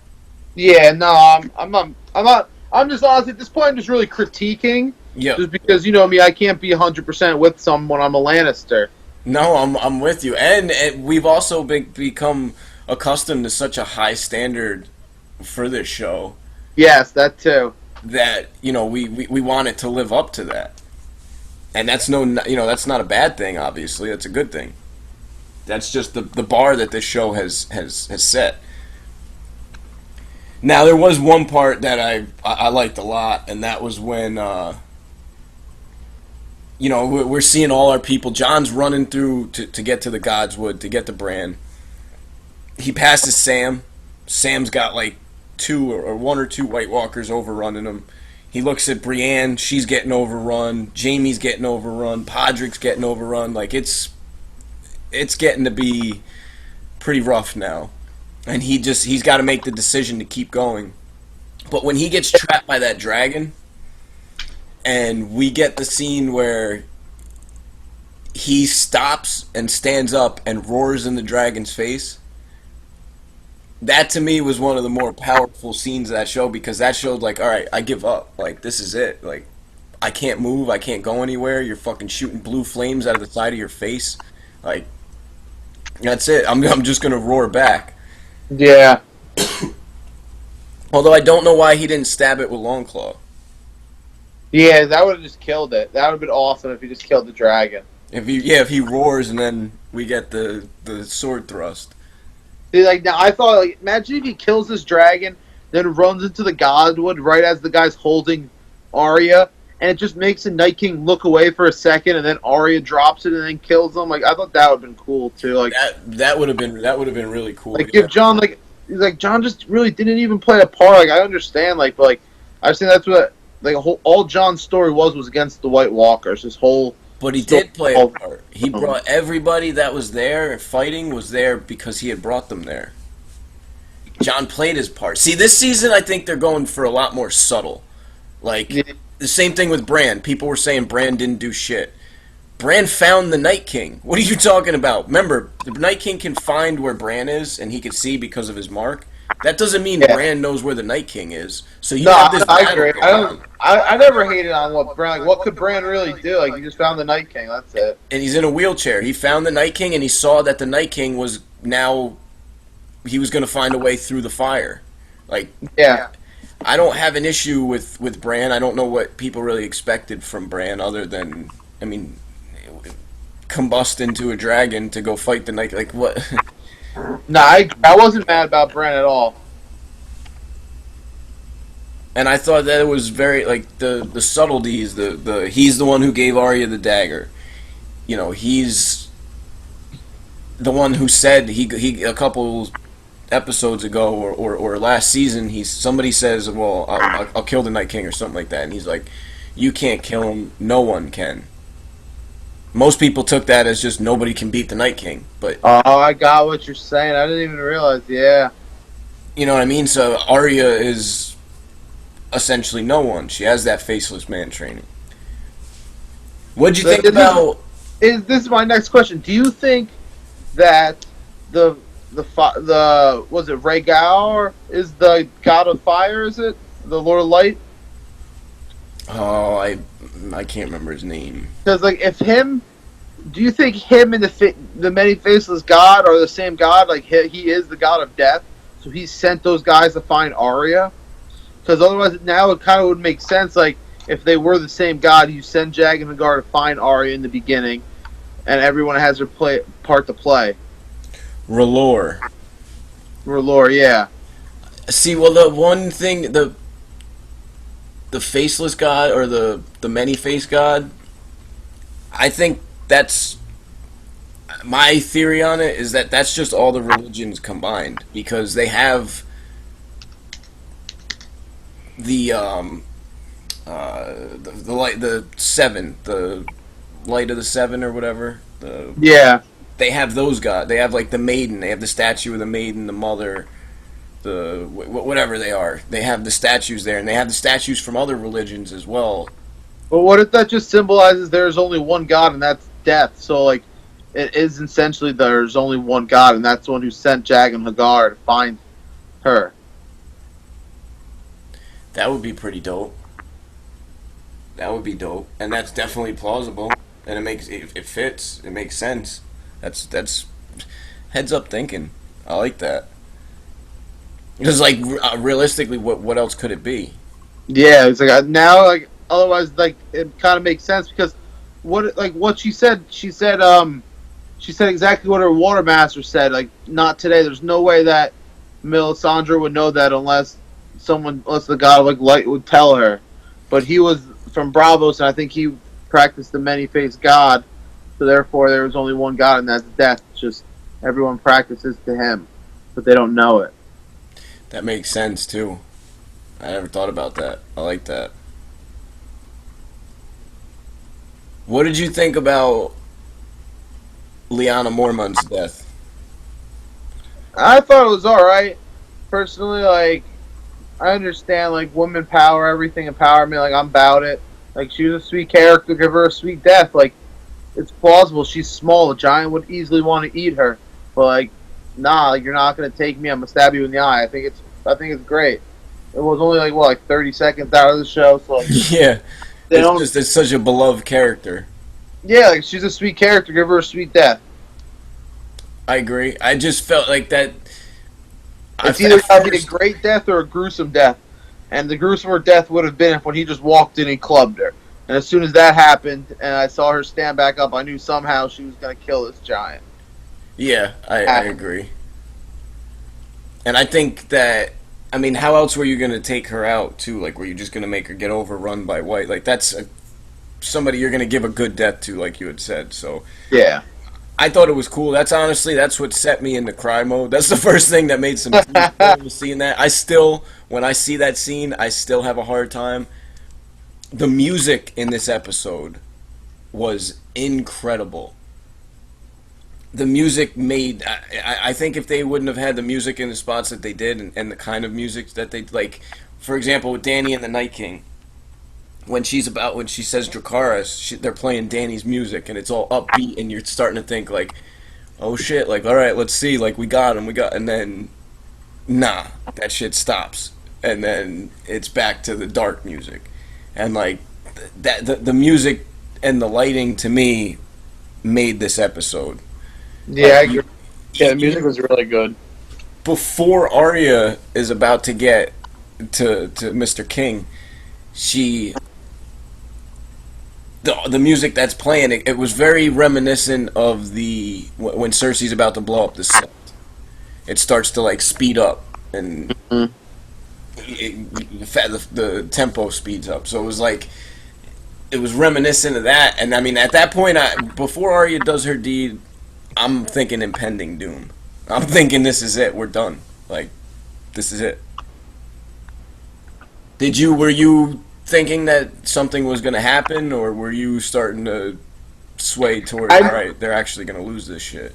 Yeah, no, I'm not. I'm just honestly at this point. I'm just really critiquing. Yeah. Just because you know me, I can't be 100% with someone. I'm a Lannister. No, I'm with you, and we've also become accustomed to such a high standard for this show. Yes, that too. That we want it to live up to that, and that's that's not a bad thing. Obviously, that's a good thing. That's just the bar that this show has set. Now there was one part that I liked a lot, and that was when we're seeing all our people. John's running through to get to the Godswood to get to Bran. He passes Sam. Sam's got like one or two White Walkers overrunning him. He looks at Brienne. She's getting overrun. Jaime's getting overrun. Podrick's getting overrun. Like it's getting to be pretty rough now, and he's got to make the decision to keep going. But when he gets trapped by that dragon, and we get the scene where he stops and stands up and roars in the dragon's face. That to me was one of the more powerful scenes of that show, because that showed like, all right, I give up. Like, this is it. Like, I can't move. I can't go anywhere. You're fucking shooting blue flames out of the side of your face. Like, that's it. I'm just gonna roar back. Yeah. Although I don't know why he didn't stab it with Longclaw. Yeah, that would have just killed it. That would have been awesome if he just killed the dragon. If he roars and then we get the sword thrust. See, like now, I thought, like, imagine if he kills this dragon, then runs into the Godwood right as the guy's holding Arya, and it just makes the Night King look away for a second, and then Arya drops it and then kills him. Like, I thought that would have been cool too. Like that would have been really cool. Like, give Jon Jon just really didn't even play a part. Like, I understand, like, but like I think that's what all Jon's story was against the White Walkers. His whole. But he did play a part. He brought everybody that was there fighting was there because he had brought them there. Jon played his part. See, this season I think they're going for a lot more subtle. Like, the same thing with Bran. People were saying Bran didn't do shit. Bran found the Night King. What are you talking about? Remember, the Night King can find where Bran is, and he can see because of his mark. That doesn't mean Bran knows where the Night King is. So have this I battle agree. going on. I never hated on what Bran. Like, what could Bran really do? Like, he just found the Night King. That's it. And he's in a wheelchair. He found the Night King, and he saw that the Night King was now. He was going to find a way through the fire. Like, yeah. I don't have an issue with Bran. I don't know what people really expected from Bran, other than, I mean, combust into a dragon to go fight the Night. Like, what? No, I wasn't mad about Bran at all. And I thought that it was very, like, the subtleties, he's the one who gave Arya the dagger. You know, he's the one who said, he a couple episodes ago or last season, somebody says, well, I'll kill the Night King or something like that. And he's like, you can't kill him, no one can. Most people took that as just nobody can beat the Night King, but Oh, I got what you're saying. I didn't even realize. Yeah. you know what I mean? So Arya is essentially no one. She has that faceless man training. What'd you think about... This is my next question. Do you think that the was it Rhaegar is the god of fire? Is it the Lord of Light? Oh, I can't remember his name. Because like if him, do you think him and the many faceless god are the same god? Like he is the god of death, so he sent those guys to find Arya. Because otherwise, now it kind of would make sense. Like if they were the same god, you send Jag and Hagar to find Arya in the beginning, and everyone has their part to play. R'hllor. R'hllor, yeah. See, well, the one thing, the faceless god or the many faced god, I think that's my theory on it is that that's just all the religions combined because they have the the light, the seven, the light of the seven or whatever. Yeah. They have those gods. They have like the maiden. They have the statue of the maiden, the mother, whatever they are. They have the statues there, and they have the statues from other religions as well. But what if that just symbolizes there's only one God and that's death? So like, it is essentially there's only one God and that's the one who sent Jag and Hagar to find her. That would be pretty dope. That would be dope, and that's definitely plausible, and it fits. It makes sense. That's heads up thinking. I like that. Because like realistically, what else could it be? Yeah, it's like now like otherwise like it kind of makes sense because what she said she said exactly what her water master said, like not today. There's no way that Melisandre would know that unless the god of like light would tell her. But he was from Bravos, and I think he practiced the many-faced god, so therefore there was only one god, and that's death. It's just everyone practices to him, but they don't know it. That makes sense too. I never thought about that. I like that. What did you think about Lyanna Mormont's death? I thought it was all right. Personally, like I understand like woman power, everything empowerment. Like I'm about it. Like she was a sweet character, give her a sweet death. Like it's plausible. She's small. A giant would easily want to eat her, but like nah, like you're not gonna take me. I'm gonna stab you in the eye. I think it's great. It was only like 30 seconds out of the show, so like Yeah, they don't. it's such a beloved character. Yeah, like she's a sweet character. Give her a sweet death. I agree. I just felt like that. It's either gotta be a great death or a gruesome death. And the gruesomer death would have been if when he just walked in and clubbed her. And as soon as that happened, and I saw her stand back up, I knew somehow she was gonna kill this giant. Yeah, I agree. And I think that, I mean, how else were you going to take her out, too? Like, were you just going to make her get overrun by White? Like, that's somebody you're going to give a good death to, like you had said. So, Yeah. I thought it was cool. That's what set me into cry mode. That's the first thing that made some sense seeing that. When I see that scene, I still have a hard time. The music in this episode was incredible. The music made I think if they wouldn't have had the music in the spots that they did and the kind of music that they like, for example with Dany and the Night King, when she says Dracarys, they're playing Dany's music and it's all upbeat and you're starting to think like, oh shit, like all right, let's see, like we got him, and then nah, that shit stops and then it's back to the dark music, and like the music and the lighting to me made this episode. Yeah, I agree. Yeah, the music was really good. Before Arya is about to get to Mr. King, the music that's playing, it was very reminiscent of when Cersei's about to blow up the set. It starts to like speed up and the tempo speeds up. So it was reminiscent of that. And I mean, at that point, before Arya does her deed, I'm thinking impending doom. I'm thinking this is it. We're done. Like, this is it. Were you thinking that something was going to happen, or were you starting to sway towards, all right, they're actually going to lose this shit?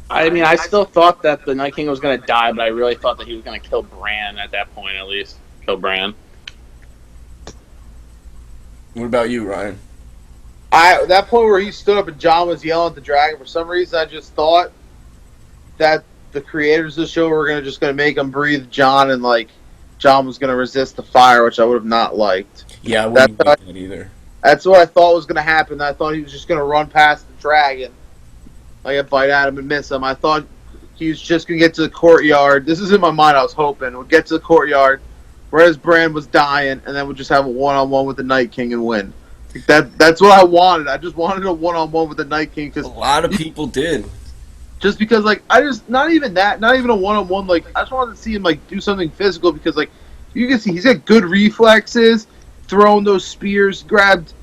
I mean, I still thought that the Night King was going to die, but I really thought that he was going to kill Bran at that point, at least. Kill Bran. What about you, Ryan? That point where he stood up and Jon was yelling at the dragon, for some reason I just thought that the creators of the show were just gonna make him breathe Jon, and like Jon was gonna resist the fire, which I would have not liked. Yeah, I That's wouldn't like that either. That's what I thought was gonna happen. I thought he was just gonna run past the dragon, like a bite at him and miss him. I thought he was just gonna get to the courtyard. This is in my mind. I was hoping would get to the courtyard, whereas Bran was dying, and then would just have a one-on-one with the Night King and win. That's what I wanted. I just wanted a one-on-one with the Night King A lot of people did. just because like I just not even a one-on-one. Like I just wanted to see him like do something physical because like you can see he's got good reflexes, throwing those spears, grabbed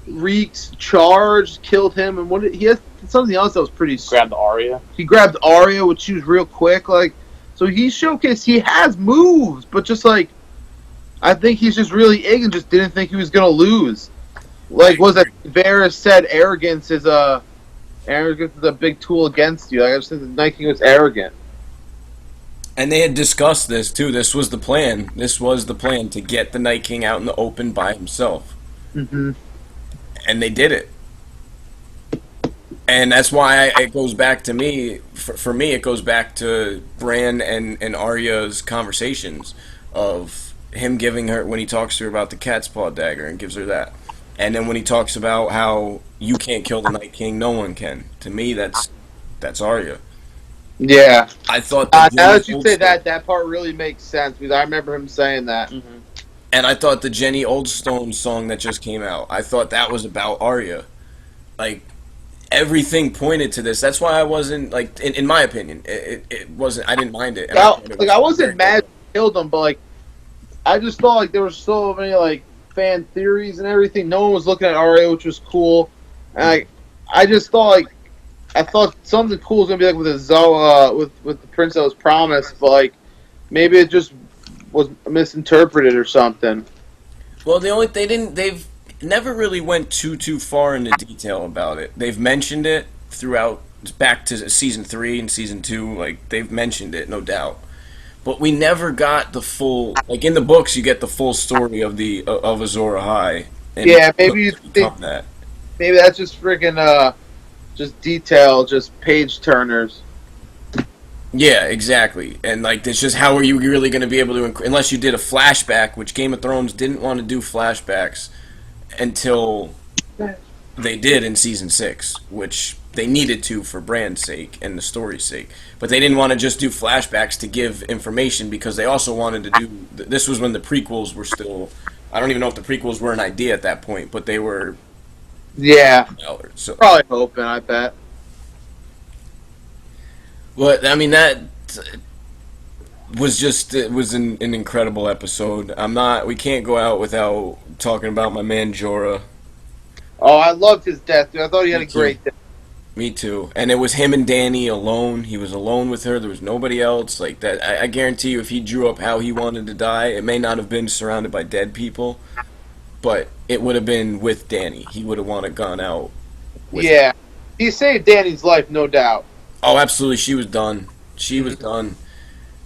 Reek's, charged, killed him, and he has something else that was pretty. Grabbed Arya. He grabbed Arya, which she was real quick. Like so, he showcased he has moves, but just like I think he's just really ignorant. Just didn't think he was gonna lose. Like was that Varys said, arrogance is a big tool against you. Like, I just think the Night King was arrogant. And they had discussed this too. This was the plan. This was the plan to get the Night King out in the open by himself. Mm-hmm. And they did it. And that's why it goes back to me. For me, it goes back to Bran and Arya's conversations of him giving her, when he talks to her about the cat's paw dagger and gives her that. And then when he talks about how you can't kill the Night King, no one can. To me, that's Arya. Yeah. I thought Now that you say that part really makes sense because I remember him saying that. Mm-hmm. And I thought the Jenny Oldstone song that just came out, I thought that was about Arya. Like, everything pointed to this. That's why I wasn't, like, in my opinion, it wasn't, I didn't mind it. And I wasn't mad he killed him, but, like, I just thought, like, there were so many, like, fan theories and everything. No one was looking at Arya, which was cool. And I just thought, like, I thought something cool was gonna be like with Zoa, with the prince that was promised, but like maybe it just was misinterpreted or something. Well, they've never really went too far into detail about it. They've mentioned it throughout, back to season 3 and season 2. Like they've mentioned it, no doubt. But we never got the full, like in the books, you get the full story of Azor Ahai. And yeah, maybe you think that. Maybe that's just freaking just detail, just page turners. Yeah, exactly. And like, it's just how are you really going to be able to, unless you did a flashback, which Game of Thrones didn't want to do flashbacks until they did in season 6, which they needed to for Bran's sake and the story's sake. But they didn't want to just do flashbacks to give information because they also wanted to do. This was when the prequels were still. I don't even know if the prequels were an idea at that point, but they were. Yeah. So, probably hoping, I bet. But I mean that was just it was an incredible episode. We can't go out without talking about my man Jorah. Oh, I loved his death, dude. I thought he had a great death. Me too. And it was him and Dany alone. He was alone with her. There was nobody else like that. I guarantee you, if he drew up how he wanted to die, it may not have been surrounded by dead people, but it would have been with Dany. He would have wanted gone out. Yeah, he saved Dany's life, no doubt. Oh, absolutely. She was done. She was done.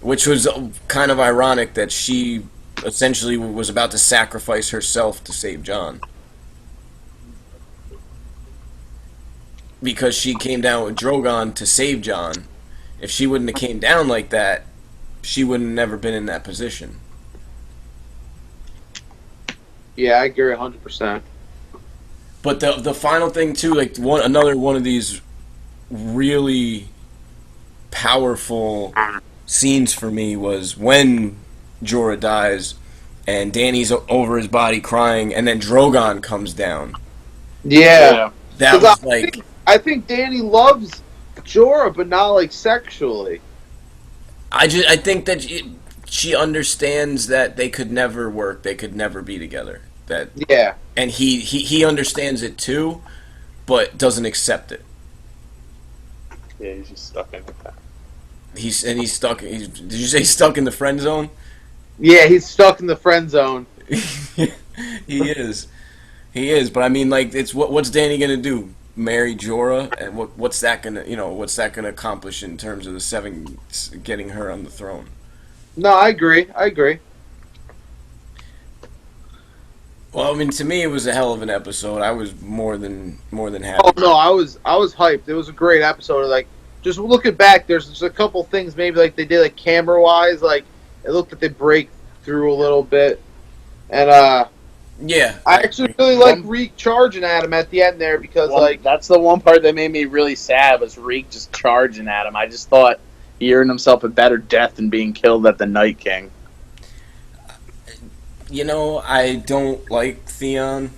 Which was kind of ironic that she essentially was about to sacrifice herself to save Jon. Because she came down with Drogon to save Jon. If she wouldn't have came down like that, she would have never been in that position. Yeah, I agree 100%. But the final thing too, like another one of these really powerful scenes for me was when Jorah dies and Dany's over his body crying, and then Drogon comes down. Yeah. That was like. I think Dany loves Jorah, but not like sexually. I think that she understands that they could never work, they could never be together. Yeah. And he understands it too, but doesn't accept it. Yeah, he's just stuck in that. He's stuck. Did you say stuck in the friend zone? Yeah, he's stuck in the friend zone. He is. He is. But I mean, like, it's what's Dany gonna do? Marry Jorah, and what's that gonna accomplish in terms of the Seven getting her on the throne? No, I agree. Well, I mean, to me, it was a hell of an episode. I was more than happy. Oh no, I was hyped. It was a great episode. Like just looking back, there's just a couple things maybe like they did like camera wise, like it looked like they break through a little bit, and Yeah, I actually really like Reek charging at him at the end there because that's the one part that made me really sad was Reek just charging at him. I just thought he earned himself a better death than being killed at the Night King. You know, I don't like Theon.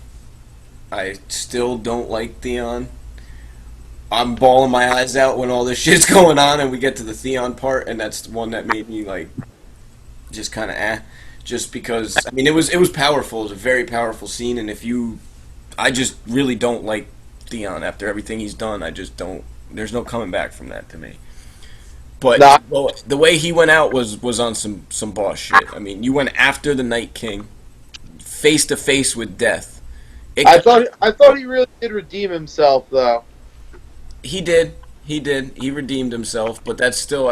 I still don't like Theon. I'm bawling my eyes out when all this shit's going on and we get to the Theon part, and that's the one that made me like just kind of just because I mean it was powerful. It was a very powerful scene, and I just really don't like Theon after everything he's done. I just don't. There's no coming back from that to me. But the way he went out was on some boss shit. I mean, you went after the Night King, face to face with death. I thought he really did redeem himself though. He did. He redeemed himself, but that's still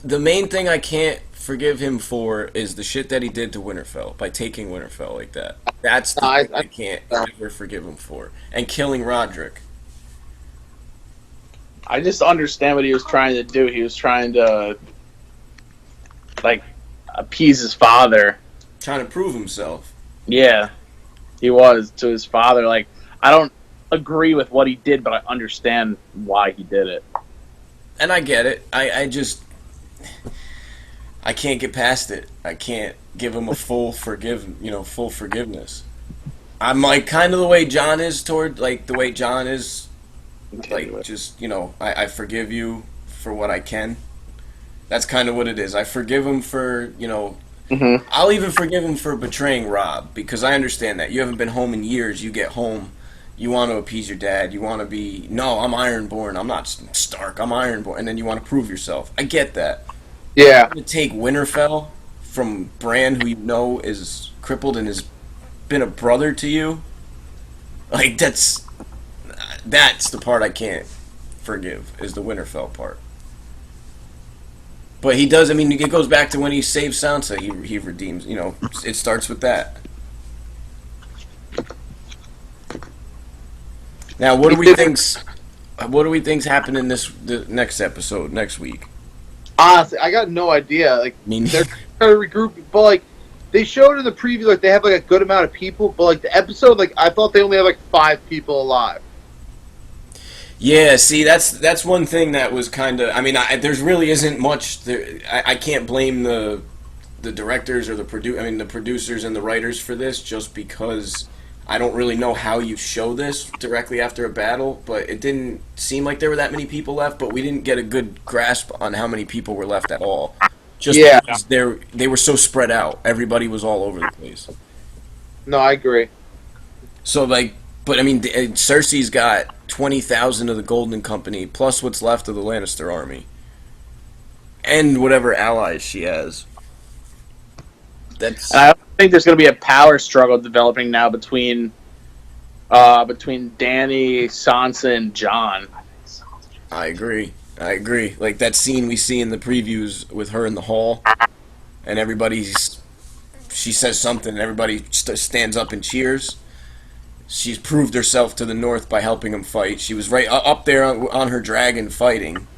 the main thing I can't forgive him for is the shit that he did to Winterfell by taking Winterfell like that. That's the thing I can't ever forgive him for, and killing Roderick. I just understand what he was trying to do. He was trying to, like, appease his father. Trying to prove himself. Yeah, he was to his father. Like, I don't agree with what he did, but I understand why he did it. And I get it. I can't get past it. I can't give him a full forgiveness. I'm like kind of the way John is like, just, I forgive you for what I can. That's kind of what it is. I forgive him for, I'll even forgive him for betraying Robb, because I understand that. You haven't been home in years. You get home, you want to appease your dad. You want to be, no, I'm Ironborn. I'm not Stark. I'm Ironborn. And then you want to prove yourself. I get that. Yeah. To take Winterfell from Bran, who you know is crippled and has been a brother to you, like, that's the part I can't forgive, is the Winterfell part. But he does, I mean, it goes back to when he saves Sansa, he redeems, it starts with that. Now, what do we think's happening the next episode, next week? Honestly, I got no idea. Like, they're trying to regroup, but like, they showed in the preview, like, they have like a good amount of people, but like the episode, like, I thought they only had like 5 people alive. Yeah, see, that's one thing that was kind of. I mean, there's really isn't much. I can't blame the directors or the producers and the writers for this, just because I don't really know how you show this directly after a battle. But it didn't seem like there were that many people left. But we didn't get a good grasp on how many people were left at all. Just because they were so spread out. Everybody was all over the place. No, I agree. So but I mean, Cersei's got 20,000 of the Golden Company, plus what's left of the Lannister army. And whatever allies she has. I think there's going to be a power struggle developing now between Dany, Sansa, and Jon. I agree. Like that scene we see in the previews with her in the hall, and she says something, and everybody stands up and cheers. She's proved herself to the North by helping him fight. She was right up there on her dragon fighting.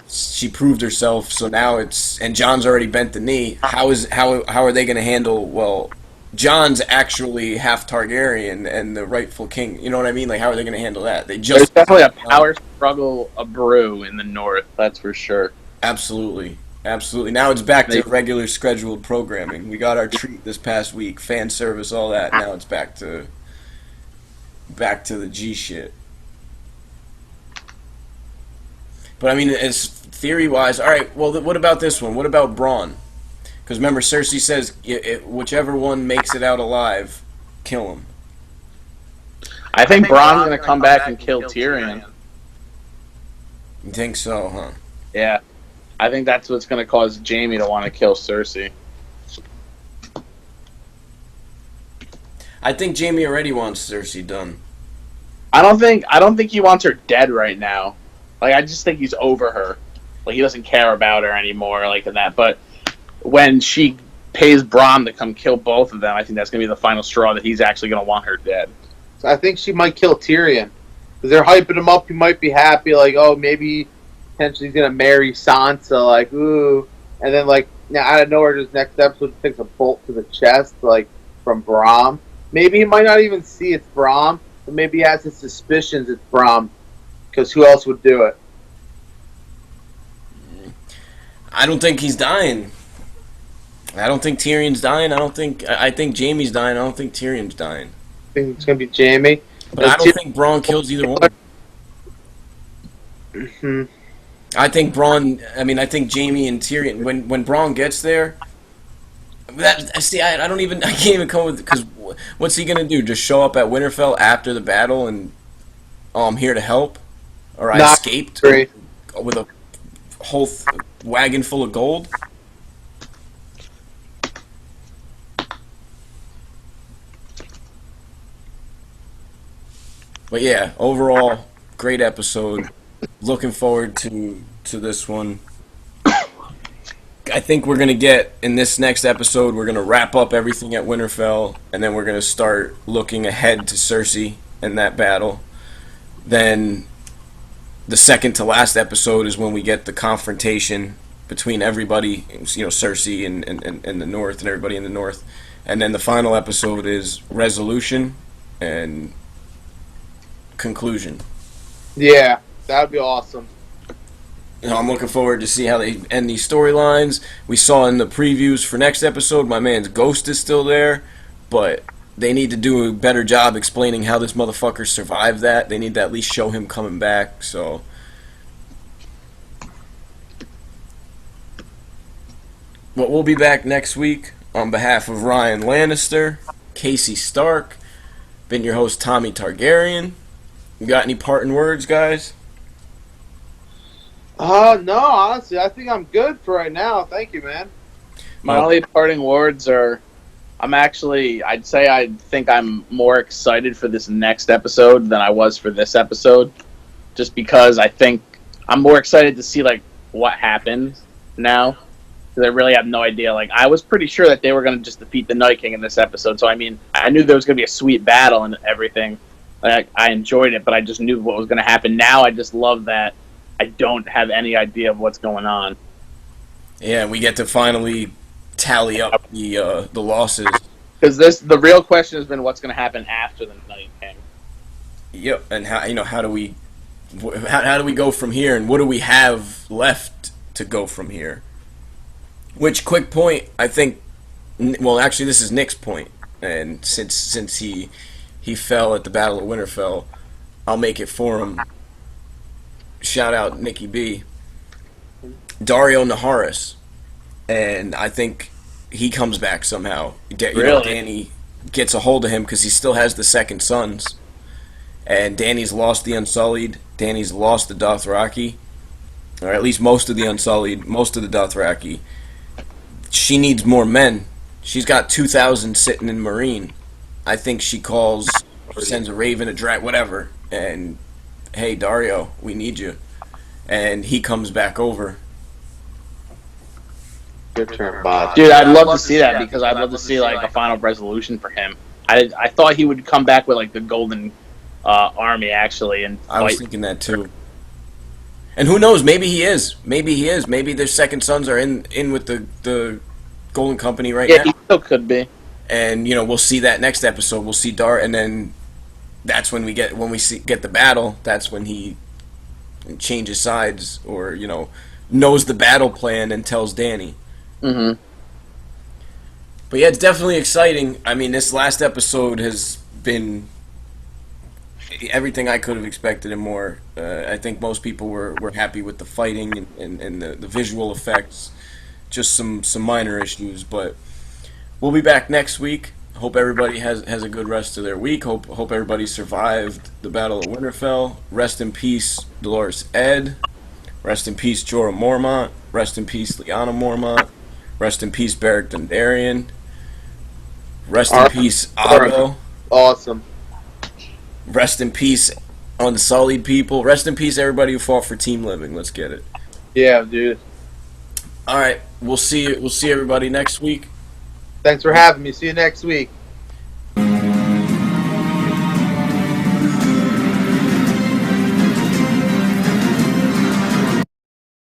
She proved herself, so now and Jon's already bent the knee. How are they going to handle? Well, Jon's actually half Targaryen and the rightful king. You know what I mean? Like, how are they going to handle that? There's definitely a power struggle brew in the North. That's for sure. Absolutely. Now it's back to regular scheduled programming. We got our treat this past week, fan service, all that. Now it's back to the G shit. But I mean, as theory-wise, all right. Well, what about this one? What about Bronn? Because remember, Cersei says, whichever one makes it out alive, kill him. I think Bronn's going to come back and kill Tyrion. You think so, huh? Yeah. I think that's what's going to cause Jaime to want to kill Cersei. I think Jaime already wants Cersei done. I don't think he wants her dead right now. Like, I just think he's over her. Like, he doesn't care about her anymore, like that. But when she pays Bronn to come kill both of them, I think that's going to be the final straw that he's actually going to want her dead. So I think she might kill Tyrion. they're hyping him up. He might be happy, like, oh, maybe potentially he's gonna marry Sansa, like, ooh, and then like now out of nowhere, this next episode takes a bolt to the chest, like from Braum. Maybe he might not even see it's Braum, but maybe he has his suspicions it's Braum, because who else would do it? I don't think he's dying. I don't think Tyrion's dying. I think Jaime's dying. I don't think Tyrion's dying. I think it's gonna be Jaime. But I don't think Bronn kills either one. Mm-hmm. I think Jaime and Tyrion. When Bronn gets there, I can't even come with, because what's he gonna do? Just show up at Winterfell after the battle and I'm here to help, or I escaped with a whole wagon full of gold. But yeah, overall, great episode. Looking forward to this one. I think we're going to get, in this next episode, we're going to wrap up everything at Winterfell, and then we're going to start looking ahead to Cersei and that battle. Then the second to last episode is when we get the confrontation between everybody, Cersei and the North and everybody in the North. And then the final episode is resolution and conclusion. Yeah, that would be awesome. I'm looking forward to see how they end these storylines. We saw in the previews for next episode, my man's ghost is still there, but they need to do a better job explaining how this motherfucker survived that. They need to at least show him coming back, so... But we'll be back next week on behalf of Ryan Lannister, Casey Stark, been your host Tommy Targaryen. You got any parting words, guys? No, honestly, I think I'm good for right now. Thank you, man. My only parting words are, I think I'm more excited for this next episode than I was for this episode. Just because I think I'm more excited to see, like, what happens now. Because I really have no idea. Like, I was pretty sure that they were going to just defeat the Night King in this episode. So, I mean, I knew there was going to be a sweet battle and everything. Like, I enjoyed it, but I just knew what was going to happen. Now I just love that I don't have any idea of what's going on. Yeah, we get to finally tally up the losses. Because the real question has been what's going to happen after the Night King. Yep, and how do we go from here, and what do we have left to go from here? Which, quick point, I think. Well, actually, this is Nick's point, and since he fell at the Battle of Winterfell, I'll make it for him. Shout out Nicky B. Dario Naharis. And I think he comes back somehow. Really? Dany gets a hold of him because he still has the second sons. And Dany's lost the Unsullied. Dany's lost the Dothraki. Or at least most of the Unsullied, most of the Dothraki. She needs more men. She's got 2,000 sitting in Marine. I think she sends a raven, a dragon, whatever, and hey, Dario, we need you. And he comes back over. Good turn, Bob. Dude, I'd love to see that because I'd love to see like a final resolution for him. I thought he would come back with like the Golden Army actually, and I was thinking that too. And who knows? Maybe he is. Maybe their second sons are in with the Golden Company right now. Yeah, he still could be. And we'll see that next episode. We'll see and then that's when we get the battle. That's when he changes sides, or knows the battle plan and tells Dany. Mm-hmm. But yeah, it's definitely exciting. I mean, this last episode has been everything I could have expected and more. I think most people were happy with the fighting and the visual effects. Just some minor issues, but we'll be back next week. Hope everybody has a good rest of their week. Hope everybody survived the Battle of Winterfell. Rest in peace, Dolores Ed. Rest in peace, Jorah Mormont. Rest in peace, Lyanna Mormont. Rest in peace, Beric Dondarrion. Rest in peace, Otto. Awesome. Rest in peace, Unsullied people. Rest in peace, everybody who fought for Team Living. Let's get it. Yeah, dude. All right, we'll see everybody next week. Thanks for having me. See you next week.